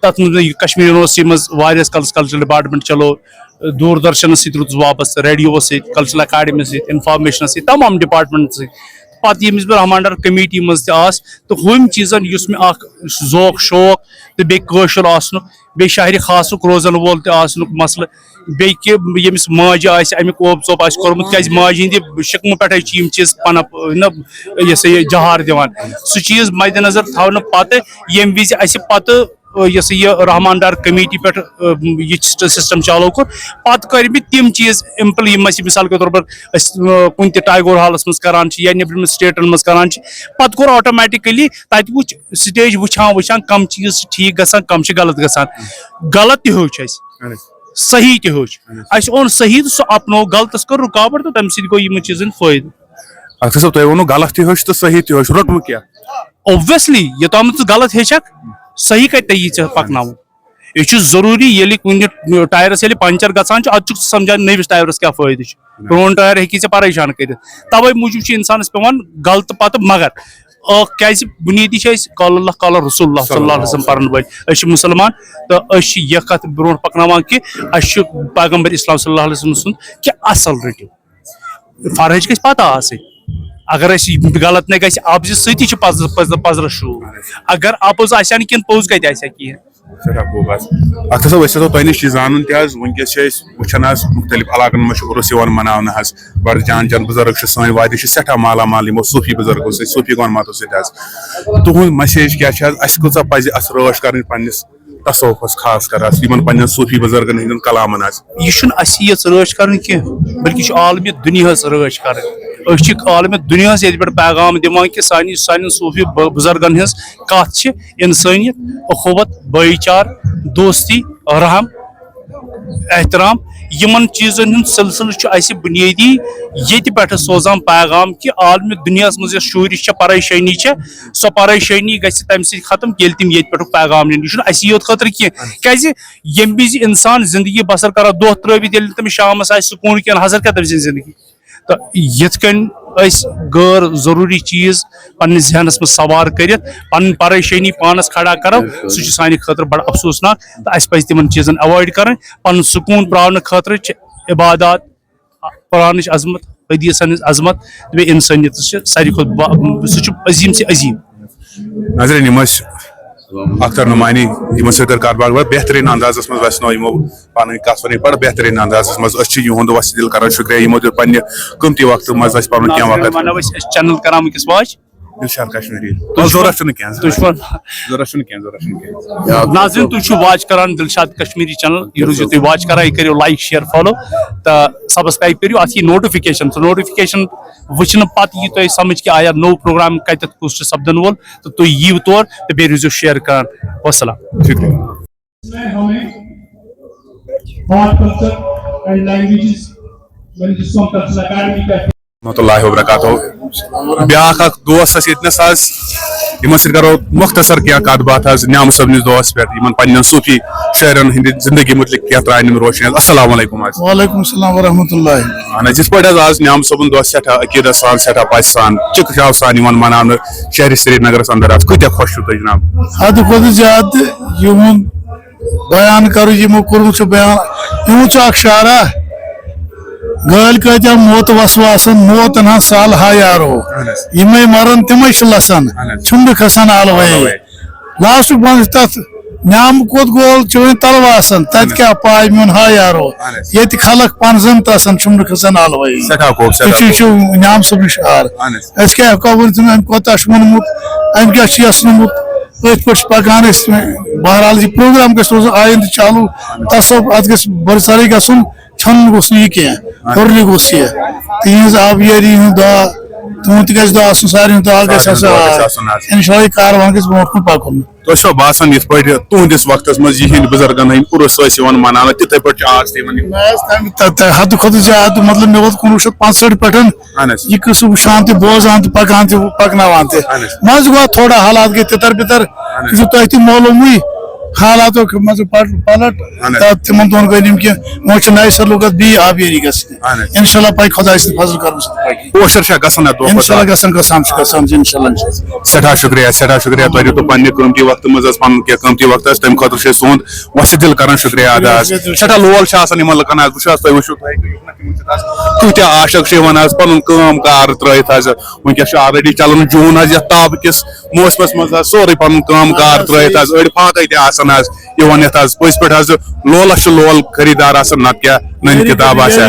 تتھ منٛز کشمیٖر یونیورسٹی منٛز واریاہس کالس کلچرل ڈپارٹمنٹ چلو دوٗردرشنس سۭتۍ روٗدُس وابستہٕ ریڈیووس سۭتۍ کلچرل اکیڈمی سۭتۍ انفارمیشنس سۭتۍ تمام ڈپارٹمنٹ سۭتۍ پتہٕ ییٚمہِ وِزِ بہٕ رحمانڈار کمیٹی منٛز تہِ آس تہٕ ہُمہِ چیٖزن یُس مےٚ اکھ ذوق شوق تہٕ بیٚیہِ کٲشُر آسنُک بیٚیہِ شاہرِ خاصُک روزن وول تہِ آسنُک مسلہٕ بیٚیہِ کہِ ییٚمِس ماجہِ آسہِ امیُک اوپ ژوپ آسہِ کوٚرمُت کیٛازِ ماجہِ ہِنٛدِ شِکمہٕ پٮ۪ٹھے چھِ یِم چیٖز پنپ یہِ سا یہِ جہار دِوان سُہ چیٖز مدِ نظر تھاونہٕ پتہٕ ییٚمہِ وِزِ اَسہِ پتہٕ یہ سا یہ رحمانڈار کمیٹی پہ یہ سسٹم چالو کور پتہٕ کٔرۍ مےٚ تِم چیٖز اِمپل یِم أسۍ مثال کے طور پر کُنہِ تہِ ٹایگور ہالس منٛز کران چھِ یا نیٚبرِمٮ۪ن سٹیٹن منٛز کران چھِ پتہٕ کوٚر آٹومیٹِکلی تتہِ وٕچھ سٹیج وٕچھان کم چیٖز چھِ ٹھیٖک گژھان کم چھِ غلط گژھان غلط تہِ ہیوٚچھ اَسہِ صحیح تہِ ہیوٚچھ اَسہِ اوٚن صحیح تہٕ سُہ اپنوو غلطس کٔر رُکاوٹ تہٕ تمہِ سۭتۍ گوٚو یِمن چیٖزن فٲیدٕ اختر صٲب تۄہہِ ووٚنوٕ غلط تہِ ہیوٚچھ تہٕ صحیح تہِ ہیوٚچھ روٚٹوٕ کیٛاہ اوبویسلی یوٚتامتھ ژٕ غلط ہیٚچھکھ صحیح کتہِ تگی ژےٚ پکناوُن یہ چھُ ضروٗری ییٚلہِ کُنہِ ٹایرس ییٚلہِ پنچر گژھان چھُ ادٕ چھُکھ ژٕ سمجھان نٔوِس ٹایرس کیٛاہ فٲیدٕ چھُ پرٛون ٹایر ہیٚکی ژےٚ پریشان کٔرِتھ توے موٗجوٗب چھُ انسانس پیٚوان غلطہٕ پتہٕ مگر کیٛازِ بُنیٲدی چھِ أسۍ قال اللہ قال رسول اللہ صلی اللہ علیہ وسلم پرن وٲلۍ أسۍ چھِ مُسلمان تہٕ أسۍ چھِ یہِ کتھ برونٛٹھ پکناوان کہِ اَسہِ چھُ پیغمبر اسلام صلی اللہ علیہ وسلم سُنٛد کہِ اصل رٔٹِو فرہٕچ گژھِ پتہ آسٕنۍ اگر غلط نہ گژھِ اپزِ سۭتی چھُ پزرس شوٗب اگر اپُز آسہِ ہا نہٕ کِہینۍ پوٚز کتہِ آسہِ ہا کِہینۍ سٮ۪ٹھاہ خوٗب حظ اختر صٲب أسۍ ہسا تۄہہِ نِش یہِ زانُن تہِ حظ وٕنکیٚس چھِ أسۍ وٕچھان حظ مختلف علاقن منٛز چھُ عُرُس یِوان مناونہٕ حظ بڑٕ جان جان بُزرگ چھِ سٲنۍ وادی چھِ سٮ۪ٹھاہ مالا مال یِمو صوٗفی بُزرگو سۭتۍ صوٗفی گۄنماتو سۭتۍ حظ تُہُنٛد مسیج کیٛاہ چھِ حظ اَسہِ کۭژاہ پزِ اَسہِ رٲچھ کرٕنۍ پننِس تصوفس خاص کر پنن صوفی بزرگن ہند کلامن یہ اس رچ کر بلکہ عالمی دنیا رچ کر عالمی دنیا یہ پیغام دان کہ سان صوفی بزرگن ہز کت انسانیت اخوت بھائی چار دوستی رحم احترام یمن چیزن ہند سلسلہ اس بنیادی یہ پہ سوزان پیغام کہ عالمی دنیا مز شورش پریشانی سو پریشانی گھس تمہ سی ختم یل تم یہ پہ پیغام نین یہ اسی یوت خاطر کی یم وز انسان زندگی بسر کر دہ ترت یل تم شامس آ سکون کی حضر کیا تم زندگی تو یت کن غیر ضروری چیز پنس ذہنس مز سوار کرت پن پریشانی پانس کھڑا کرو سہ سانہ خاطر بڑا افسوسناک تو اس پہ تمن چیزن اوائڈ کریں پن سکون پراؤن خاطر عبادات قرآن عظمت حدیثن عظمت بے انسانیت ساری کھت سہ عظیم سے عظیم. ناظرین اختر نمانی یمن سر کار بار بہترین انداز مز وسنو یمو پن کت ون بڑا بہترین انداز مز یہد وس دل کران شکریہ یمو دل پنہ قیمتی وقت مز پن کیا وقت چینل کران ونکس واچ دلشاد کشمیری ضرورت ناظرین تھی واچ کران دلشاد کشمیری چینل یہ روزو تھی واچ کران یہ کرو لائک شیئر فالو تو سبسکرائب کرو ات یہ نوٹفکیشن وچن پتہ یہ تھی سمجھ کہ آیا نو پروگرام کتھ کس سپدن وول تو تھی یو تور تو بیٚیہِ روزو شیئر کران. والسلام. ورحمۃ اللہ وبرکاتہ بیاکھ اخ دوست یتنس یمن سۭتۍ کرو مختصر کینٛہہ کتھ باتھ نعام صٲبنِس دۄہس پٮ۪ٹھ یمن پننٮ۪ن صوفی شاعرن ہٕنٛدِ زندگی متعلق کینٛہہ ترٛاونہِ روشنی. السلام علیکم. وعلیکم السلام ورحمۃ اللہ. اہن حظ یِتھ پٲٹھۍ حظ آز نعام صٲبُن دۄہ سٮ۪ٹھاہ عقیدت سان سٮ۪ٹھاہ پژھِ سان چِکہٕ چاو سان یِوان مناونہٕ شہرِ سرینگرس اندر حظ کۭتیاہ خۄش چھُو تُہۍ جناب؟ حد کھۄتہٕ زیادٕ یِہُنٛد بیان کرو یِمو کوٚرمُت چھُ بیان یِمو چھُ اکھ شعرا گٲلۍ کۭتیاہ موت وسواسن موت انہا سال ہا یارو یِمے مرن تِمے چھِ لسان چھُنبہٕ کھسان آلوے لاسٹُک بنٛد تتھ نعام کوٚت گول چھِ وۄنۍ تلوٕ آسان تتہِ کیٛاہ پاے میون ہا یارو ییٚتہِ خلق پنزن تہٕ آسان چھُنبہٕ کھسان آلوے یہِ چھُ نعام صٲبنہِ شعر. أسۍ کیٛاہ ہٮ۪کو ؤنِتھ أمۍ کوتاہ چھُ ووٚنمُت أمۍ کیٛاہ چھُ یژھنومُت أتھۍ پٲٹھۍ چھِ پکان أسۍ. بہرحال یہِ پروگرام گژھِ روزُن آیندٕ چالوٗ تصوُر اتھ گژھِ برسرٕے گژھُن ژھٮ۪نُن گوٚژھ نہٕ یہِ کینٛہہ ہُرنہِ گوٚژھ یہِ تِہنٛز آبیٲری ہُنٛد دۄہ تِہُنٛد تہِ گژھِ دۄہ آسُن سارنٕے ہُنٛد دۄہ گژھِ آسُن اِنشاء اللہ یہِ کاروان گژھِ برونٛٹھ کُن پکُن. تۄہہِ چھو باسان یِتھ پٲٹھۍ تُہنٛدِس وقتس منٛز یِہنٛدۍ بُزرگن ہٕنٛدۍ عُرُس ٲسۍ یِوان مناونہٕ تِتھٕے پٲٹھۍ چھِ آز تہِ یِوان حدٕ کھۄتہٕ زیادٕ مطلب مےٚ ووت 1965 پٮ۪ٹھ یہِ قٕصہٕ وٕچھان تہِ بوزان تہِ پکان تہِ پکناوان تہِ منٛزٕ گوٚو تھوڑا حالات گٔے تِتر بِتر یہِ چھُ تۄہہِ تہِ معلوٗمٕے حالاتو منٛز پلٹ تِمن دۄہن گٔے یِم کینٛہہ وۄنۍ چھِ نَیہِ سرلوٗکت بیٚیہِ آبیٲری گژھنہِ اِنشاء اللہ پَکہِ خۄداے سٕنٛدِ فضلہٕ کرُن پوشر چھا گژھان اِنشاء اللہ گژھان چھُ گژھان اِنشاء اللہ. سٮ۪ٹھاہ شُکریہ تۄہہِ دِتوٗ پننہِ قۭمتی وقتہٕ منٛز حظ پنُن کینٛہہ قۭمتی وقت حظ تمہِ خٲطرٕ چھِ أسۍ تُہُنٛد وۄستہٕ دِل کران شُکریہ ادا حظ. سٮ۪ٹھاہ لول چھُ آسان یِمن لُکن حظ وٕچھ حظ تُہۍ وٕچھِو کۭتیاہ عاشق چھِ یِوان حظ پنُن کٲم کار ترٲیِتھ حظ وٕنکیٚس چھُ آلریڈی چلان جوٗن حظ یتھ تاپہٕ کِس موسمس منٛز حظ سورُے پنُن کٲم کار ترٲیِتھ حظ أڑۍ فاقے تہِ آسان حظ یِوان یتھ حظ پٔزۍ پٲٹھۍ حظ لولس چھُ لول خریٖدار آسان نتہٕ کیٛاہ نٔنۍ کِتاب آسہِ.